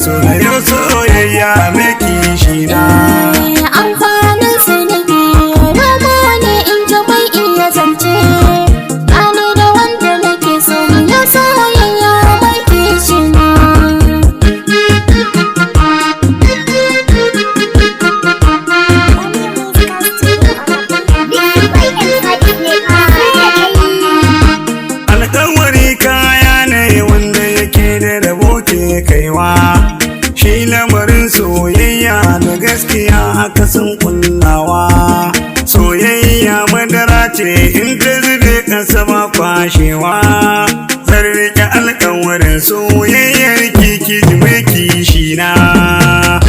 so na yau soyayya mai kishi na. Amfanin su nake rama ne in ji mai iya zance. Gane da wanda nake so ya soyayya mai kishi na. Alƙawari kaya ne wanda yake da rabo ke kaiwa. Shi lamarin soyayya da gaskiya haka sun kullawa. Soyayya madara ce in ta zube ƙasa ba kwashewa. Zan riƙe alƙawarin soyayyar kiki mai kishi na.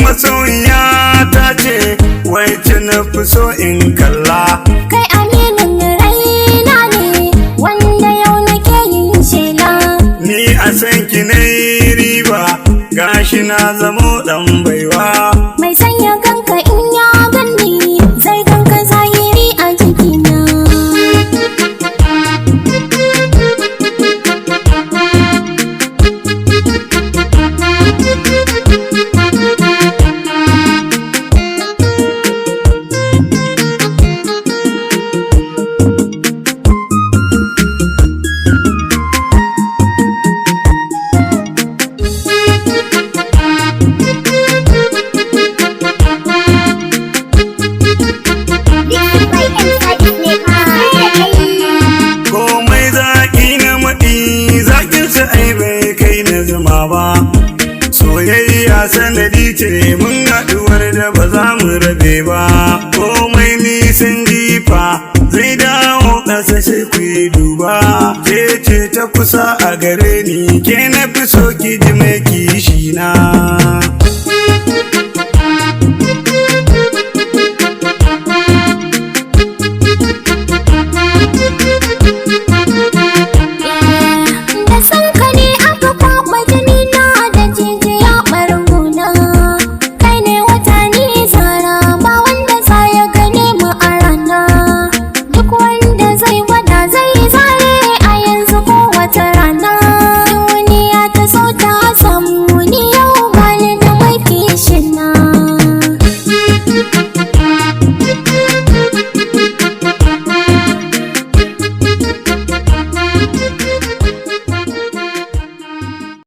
Masoyiya ta ce wacce na fi so in kalla. Kai aminin raina ne wanda yau nake yin shela. Ni a san ki na yi riba gashi na zamo ɗan baiwa. Mai sanya ganka in ya ganni zai ganka zahiri a jikina. Komai zaƙi na maɗi zaƙinsa ai bai kai na zuma ba. Soyayya sanadi ce mun haɗuwar da ba za mu rabe ba. Komai nisan jifa zai dawo ƙasa sai ku yi duba. Ke ce ta kusa a gare ni ke na fi so ki ji mai kishi na.